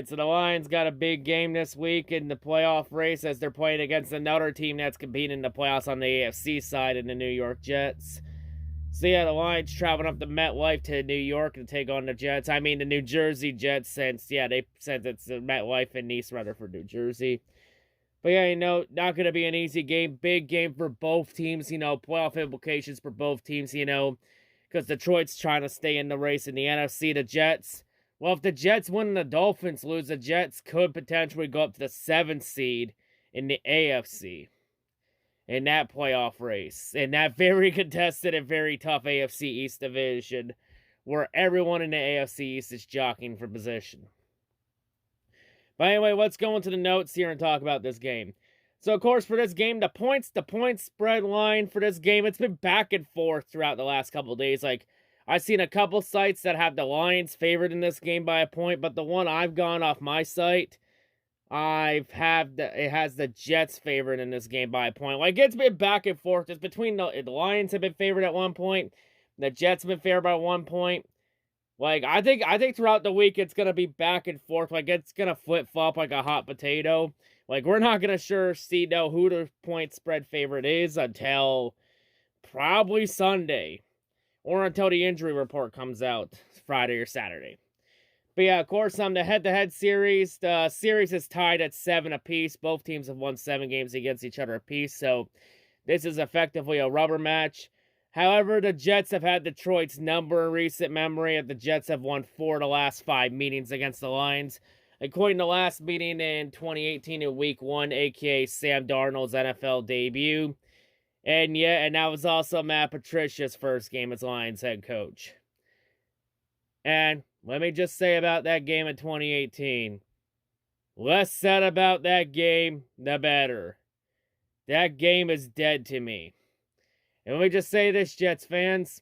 So the Lions got a big game this week in the playoff race as they're playing against another team that's competing in the playoffs on the AFC side in the New York Jets. So yeah, the Lions traveling up to MetLife to New York to take on the Jets. I mean the New Jersey Jets since it's the MetLife in East Rutherford, New Jersey. But yeah, not going to be an easy game. Big game for both teams, playoff implications for both teams, because Detroit's trying to stay in the race in the NFC. The Jets, well, if the Jets win and the Dolphins lose, the Jets could potentially go up to the 7th seed in the AFC in that playoff race. In that very contested and very tough AFC East division where everyone in the AFC East is jockeying for position. But anyway, let's go into the notes here and talk about this game. So, of course, for this game, the point spread line for this game, it's been back and forth throughout the last couple of days. Like, I've seen a couple sites that have the Lions favored in this game by a point, but the one I've gone off my site, it has the Jets favored in this game by a point. Like, it's been back and forth. It's between the Lions have been favored at one point, the Jets have been favored by 1 point. Like, I think throughout the week, it's going to be back and forth. Like, it's going to flip-flop like a hot potato. Like, we're not going to know who the point spread favorite is until probably Sunday. Or until the injury report comes out Friday or Saturday. But yeah, of course, the head-to-head series. The series is tied at 7 apiece. Both teams have won 7 games against each other apiece. So, this is effectively a rubber match. However, the Jets have had Detroit's number in recent memory, and the Jets have won 4 of the last 5 meetings against the Lions. According to the last meeting in 2018 in Week 1, a.k.a. Sam Darnold's NFL debut. And that was also Matt Patricia's first game as Lions head coach. And let me just say about that game in 2018. Less said about that game, the better. That game is dead to me. And let me just say this, Jets fans.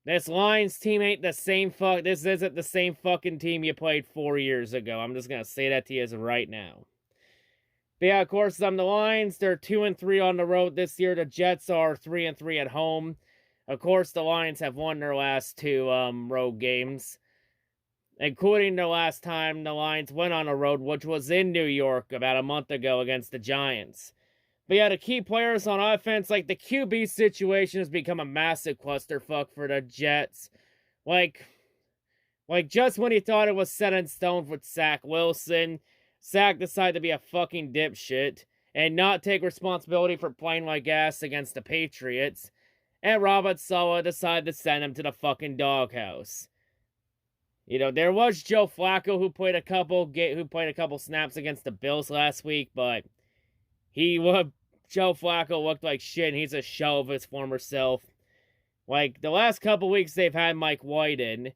This Lions team ain't the same this isn't the same fucking team you played 4 years ago. I'm just going to say that to you right now. But yeah, of course, the Lions, they're 2-3 on the road this year. The Jets are 3-3 at home. Of course, the Lions have won their last 2 road games. Including the last time the Lions went on a road, which was in New York about a month ago against the Giants. But yeah, the key players on offense, like the QB situation has become a massive clusterfuck for the Jets. Like just when you thought it was set in stone with Zach Wilson, Zach decided to be a fucking dipshit and not take responsibility for playing like ass against the Patriots. And Robert Saleh decided to send him to the fucking doghouse. There was Joe Flacco who played a couple snaps against the Bills last week, but Joe Flacco looked like shit, and he's a shell of his former self. Like, the last couple weeks, they've had Mike White in.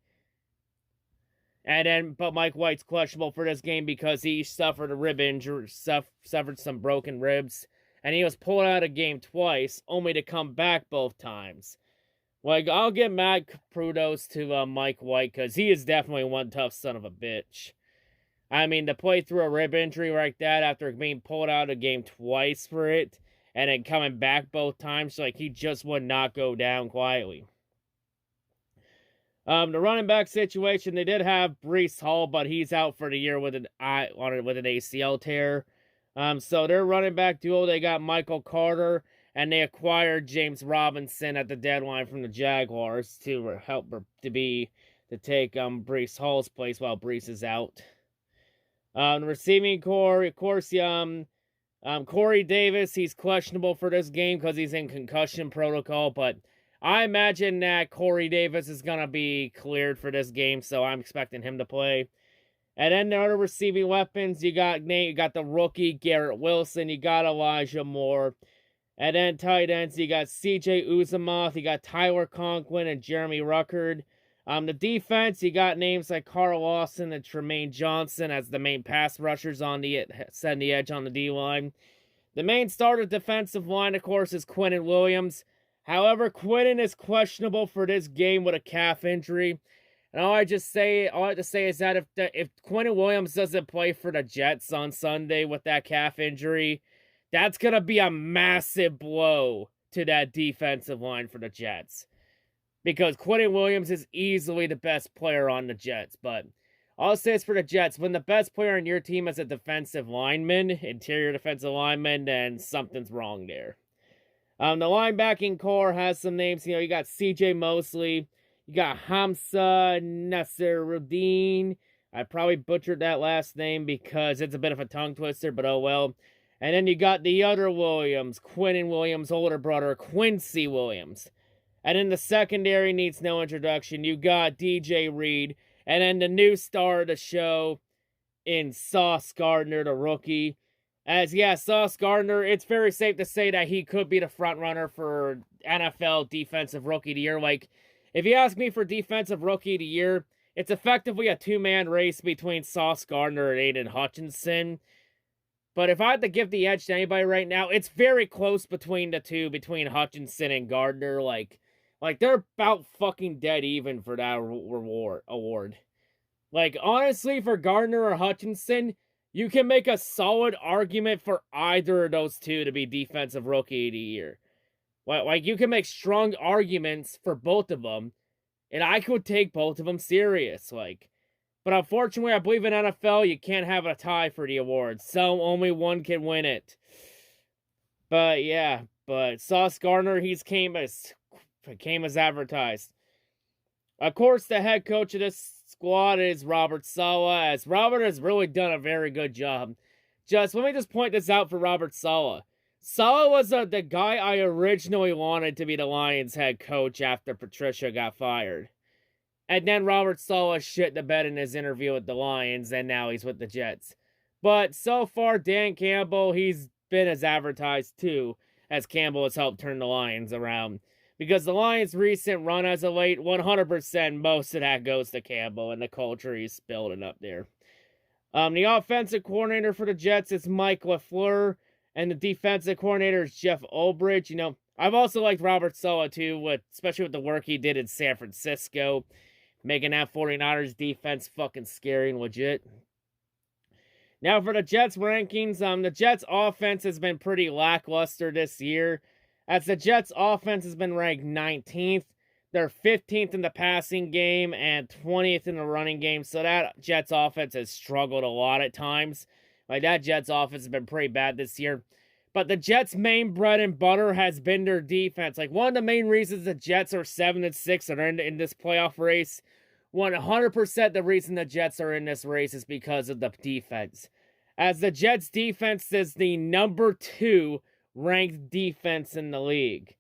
But Mike White's questionable for this game because he suffered a rib injury, suffered some broken ribs, and he was pulled out of the game twice, only to come back both times. Like, I'll give mad kudos to Mike White, because he is definitely one tough son of a bitch. I mean, to play through a rib injury like that after being pulled out of the game twice for it, and then coming back both times, like, he just would not go down quietly. The running back situation, they did have Breece Hall, but he's out for the year with an ACL tear. So their running back duo, they got Michael Carter, and they acquired James Robinson at the deadline from the Jaguars to take Breece Hall's place while Breece is out. The receiving core, of course, Corey Davis, he's questionable for this game because he's in concussion protocol, but I imagine that Corey Davis is going to be cleared for this game, so I'm expecting him to play. And then the other receiving weapons, you got the rookie Garrett Wilson, you got Elijah Moore. And then tight ends, you got CJ Uzomah, you got Tyler Conklin and Jeremy Ruckert. The defense, you got names like Carl Lawson and Tremaine Johnson as the main pass rushers setting the edge on the D-line. The main starter defensive line, of course, is Quinnen Williams. However, Quinnen is questionable for this game with a calf injury. And all I have to say is that if Quinnen Williams doesn't play for the Jets on Sunday with that calf injury, that's going to be a massive blow to that defensive line for the Jets. Because Quinnen Williams is easily the best player on the Jets. But I'll say this for the Jets. When the best player on your team is a defensive lineman, interior defensive lineman, then something's wrong there. The linebacking core has some names. You got C.J. Mosley. You got Hamza Nasseruddin. I probably butchered that last name because it's a bit of a tongue twister, but oh well. And then you got the other Williams, Quinnen Williams' older brother, Quincy Williams. And then the secondary needs no introduction. You got DJ Reed. And then the new star of the show in Sauce Gardner, the rookie. Sauce Gardner, it's very safe to say that he could be the front runner for NFL Defensive Rookie of the Year. Like, if you ask me for Defensive Rookie of the Year, it's effectively a two-man race between Sauce Gardner and Aiden Hutchinson. But if I had to give the edge to anybody right now, it's very close between the two, between Hutchinson and Gardner. Like they're about fucking dead even for that award. Like, honestly, for Gardner or Hutchinson, you can make a solid argument for either of those two to be Defensive Rookie of the Year. Like, you can make strong arguments for both of them, and I could take both of them serious. But unfortunately, I believe in NFL, you can't have a tie for the awards, so only one can win it. But Sauce Gardner, he came as advertised. Of course, the head coach of this squad is Robert Saleh, as Robert has really done a very good job. Let me just point this out for Robert Saleh. Saleh was the guy I originally wanted to be the Lions head coach after Patricia got fired. And then Robert Saleh shit the bed in his interview with the Lions, and now he's with the Jets. But so far, Dan Campbell, he's been as advertised too, as Campbell has helped turn the Lions around. Because the Lions' recent run as of late, 100% most of that goes to Campbell and the culture he's building up there. The offensive coordinator for the Jets is Mike LaFleur, and the defensive coordinator is Jeff Ulbrich. I've also liked Robert Saleh too, especially with the work he did in San Francisco, making that 49ers defense fucking scary and legit. Now for the Jets rankings, the Jets offense has been pretty lackluster this year, as the Jets offense has been ranked 19th. They're 15th in the passing game and 20th in the running game, so that Jets offense has struggled a lot at times. That Jets offense has been pretty bad this year. But the Jets' main bread and butter has been their defense. One of the main reasons the Jets are 7-6 and are in this playoff race, 100% the reason the Jets are in this race is because of the defense. As the Jets' defense is the number 2 ranked defense in the league.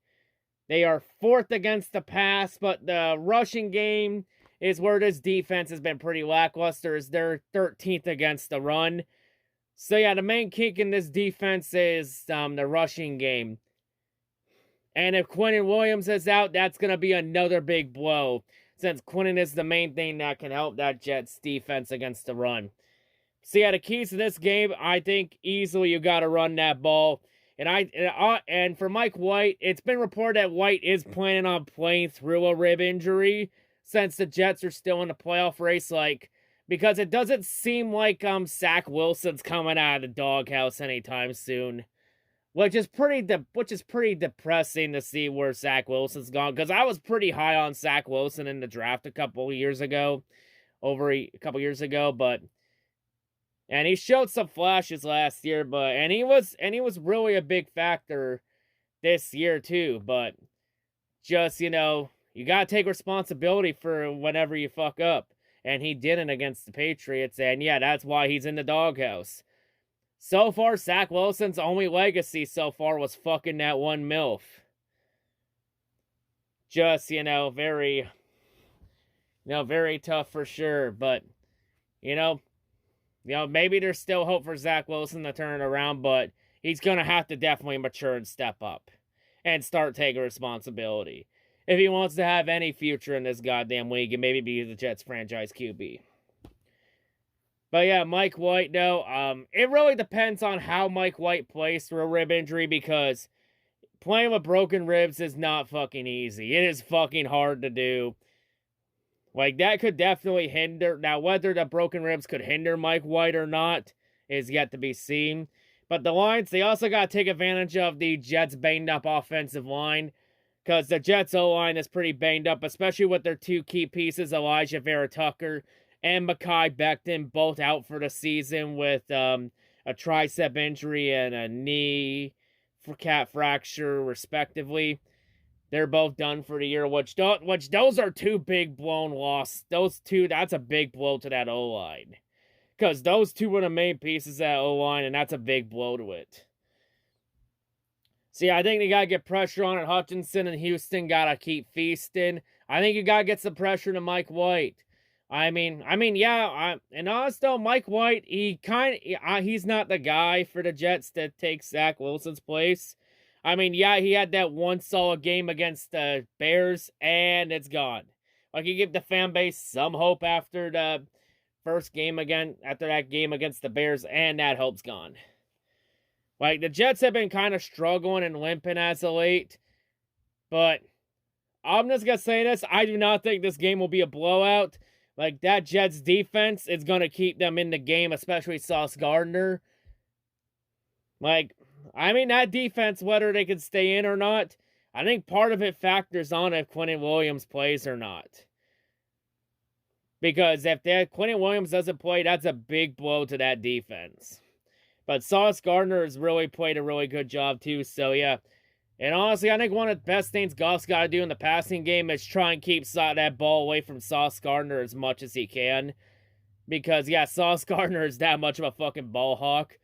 They are 4th against the pass, but the rushing game is where this defense has been pretty lackluster, as they're 13th against the run. So the main kink in this defense is the rushing game. And if Quinnen Williams is out, that's going to be another big blow, since Quinnen is the main thing that can help that Jets defense against the run. So the keys to this game, I think easily you got to run that ball. And for Mike White, it's been reported that White is planning on playing through a rib injury, since the Jets are still in the playoff race, because it doesn't seem like Zach Wilson's coming out of the doghouse anytime soon, which is pretty depressing to see where Zach Wilson's gone. Because I was pretty high on Zach Wilson in the draft a couple years ago, and he showed some flashes last year, and he was really a big factor this year too. But just you gotta take responsibility for whenever you fuck up. And he didn't against the Patriots, and that's why he's in the doghouse. So far, Zach Wilson's only legacy so far was fucking that one MILF. Just, very tough for sure, but, maybe there's still hope for Zach Wilson to turn it around, but he's gonna have to definitely mature and step up and start taking responsibility if he wants to have any future in this goddamn league and maybe be the Jets franchise QB. But Mike White, though, it really depends on how Mike White plays through a rib injury, because playing with broken ribs is not fucking easy. It is fucking hard to do. That could definitely hinder. Now, whether the broken ribs could hinder Mike White or not is yet to be seen. But the Lions, they also got to take advantage of the Jets' banged-up offensive line, because the Jets' O-line is pretty banged up, especially with their 2 key pieces, Elijah Vera Tucker and Mekhi Becton both out for the season with a tricep injury and a knee calf fracture, respectively. They're both done for the year, which those are two big blown losses. Those two, that's a big blow to that O-line. Because those two were the main pieces of that O-line, and that's a big blow to it. See, I think they got to get pressure on it. Hutchinson and Houston got to keep feasting. I think you got to get some pressure to Mike White. And honest though, Mike White, he's not the guy for the Jets to take Zach Wilson's place. He had that one solid game against the Bears, and it's gone. Like, you give the fan base some hope after the first game after that game against the Bears, and that hope's gone. Like, the Jets have been kind of struggling and limping as of late, but I'm just going to say this. I do not think this game will be a blowout. Like, that Jets defense is going to keep them in the game, especially Sauce Gardner. That defense, whether they can stay in or not, I think part of it factors on if Quinnen Williams plays or not. Because if Quinnen Williams doesn't play, that's a big blow to that defense. But Sauce Gardner has really played a really good job too, so yeah. And honestly, I think one of the best things Goff's got to do in the passing game is try and keep that ball away from Sauce Gardner as much as he can. Because, yeah, Sauce Gardner is that much of a fucking ball hawk.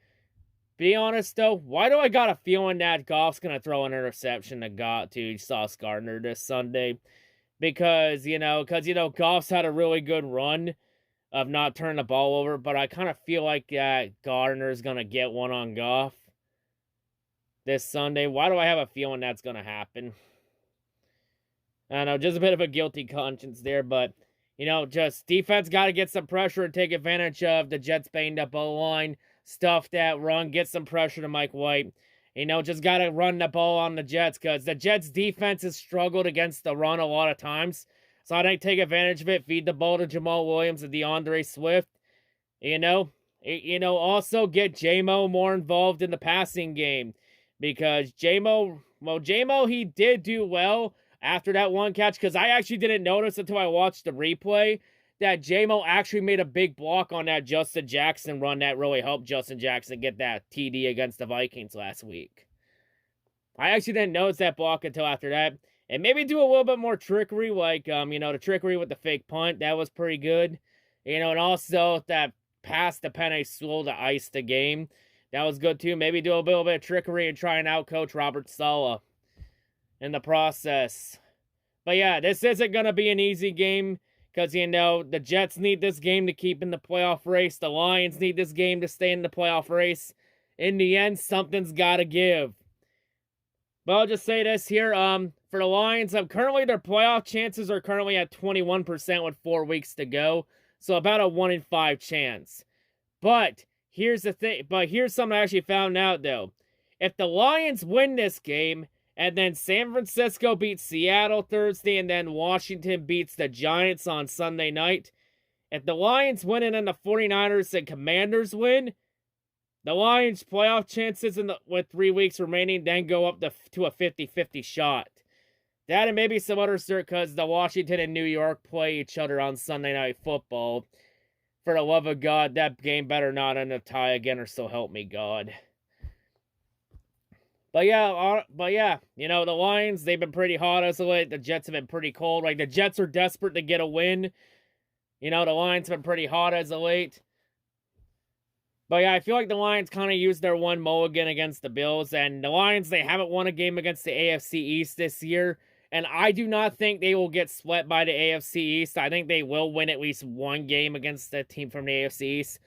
Be honest, though, why do I got a feeling that Goff's going to throw an interception to Sauce Gardner this Sunday? Because Goff's had a really good run of not turning the ball over, but I kind of feel like Gardner's going to get one on Goff this Sunday. Why do I have a feeling that's going to happen? I don't know, just a bit of a guilty conscience there, but, just defense got to get some pressure and take advantage of the Jets' banged-up O-line, stuff that run, get some pressure to Mike White. Just got to run the ball on the Jets, because the Jets' defense has struggled against the run a lot of times. So I think take advantage of it, feed the ball to Jamal Williams and DeAndre Swift. Also get J-Mo more involved in the passing game. Because J-Mo, he did do well after that one catch. Because I actually didn't notice until I watched the replay that J-Mo actually made a big block on that Justin Jackson run that really helped Justin Jackson get that TD against the Vikings last week. I actually didn't notice that block until after that. And maybe do a little bit more trickery, the trickery with the fake punt. That was pretty good. And also that pass to Penei Sewell to ice the game. That was good, too. Maybe do a little bit of trickery and try and outcoach Robert Saleh in the process. But, yeah, this isn't going to be an easy game because, the Jets need this game to keep in the playoff race. The Lions need this game to stay in the playoff race. In the end, something's got to give. But I'll just say this here, for the Lions, currently their playoff chances are currently at 21% with 4 weeks to go. So about a 1 in 5 chance. But here's the thing, here's something I actually found out though. If the Lions win this game, and then San Francisco beats Seattle Thursday, and then Washington beats the Giants on Sunday night, if the Lions win and then the 49ers and Commanders win, the Lions' playoff chances with 3 weeks remaining then go up to a 50-50 shot. That and maybe some other cert because the Washington and New York play each other on Sunday Night Football. For the love of God, that game better not end up tie again, or so help me God. But yeah, the Lions, they've been pretty hot as of late. The Jets have been pretty cold. The Jets are desperate to get a win. The Lions have been pretty hot as of late. But yeah, I feel like the Lions kind of used their one mulligan against the Bills. And the Lions, they haven't won a game against the AFC East this year. And I do not think they will get swept by the AFC East. I think they will win at least one game against the team from the AFC East.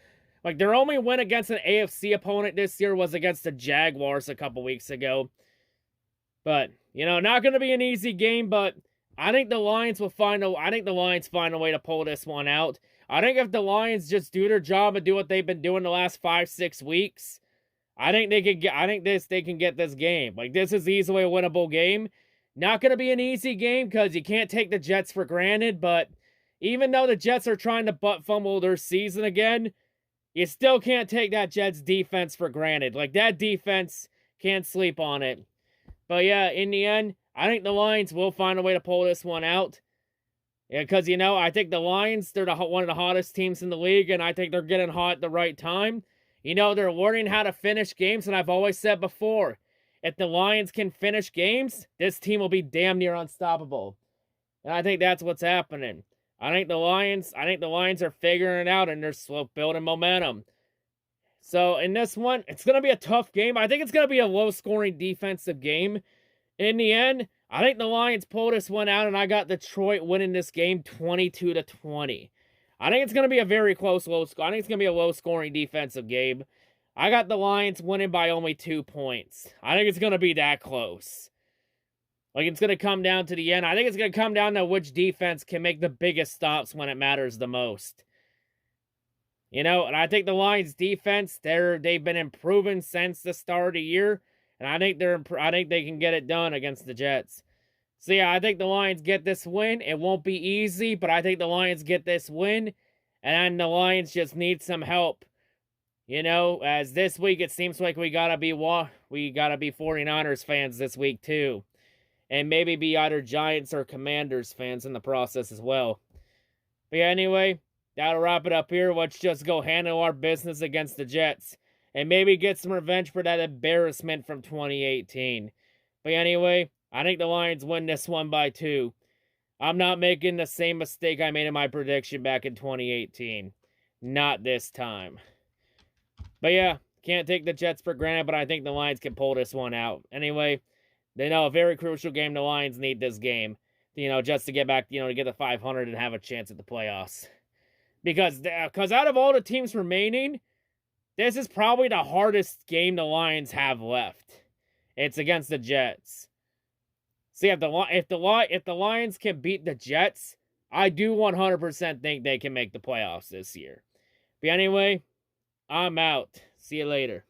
Their only win against an AFC opponent this year was against the Jaguars a couple weeks ago. But, not going to be an easy game, but I think the Lions find a way to pull this one out. I think if the Lions just do their job and do what they've been doing the last 5-6 weeks, I think they can get this game. This is easily a winnable game. Not going to be an easy game because you can't take the Jets for granted, but even though the Jets are trying to butt fumble their season again, you still can't take that Jets defense for granted. That defense, can't sleep on it. But yeah, in the end, I think the Lions will find a way to pull this one out. Because, you know, I think the Lions, they're one of the hottest teams in the league, and I think they're getting hot at the right time. You know, they're learning how to finish games, and I've always said before, if the Lions can finish games, this team will be damn near unstoppable. And I think that's what's happening. I think the Lions are figuring it out, and they're slow building momentum. So in this one, it's going to be a tough game. I think it's going to be a low-scoring defensive game. In the end, I think the Lions pull this one out, and I got Detroit winning this game 22-20. I think it's going to be a very close, I think it's going to be a low-scoring defensive game. I got the Lions winning by only 2 points. I think it's going to be that close. Like, it's going to come down to the end. I think it's going to come down to which defense can make the biggest stops when it matters the most. You know, and I think the Lions' defense, they've been improving since the start of the year. And I think they can get it done against the Jets. So yeah, I think the Lions get this win. It won't be easy, but I think the Lions get this win. And the Lions just need some help. You know, as this week it seems like we gotta be 49ers fans this week too. And maybe be either Giants or Commanders fans in the process as well. But yeah, anyway, that'll wrap it up here. Let's just go handle our business against the Jets. And maybe get some revenge for that embarrassment from 2018. But anyway, I think the Lions win this one by 2. I'm not making the same mistake I made in my prediction back in 2018. Not this time. But yeah, can't take the Jets for granted, but I think the Lions can pull this one out. Anyway, they know a very crucial game. The Lions need this game, you know, just to get back, you know, to get the 500 and have a chance at the playoffs. Because out of all the teams remaining, this is probably the hardest game the Lions have left. It's against the Jets. See, if the Lions can beat the Jets, I do 100% think they can make the playoffs this year. But anyway, I'm out. See you later.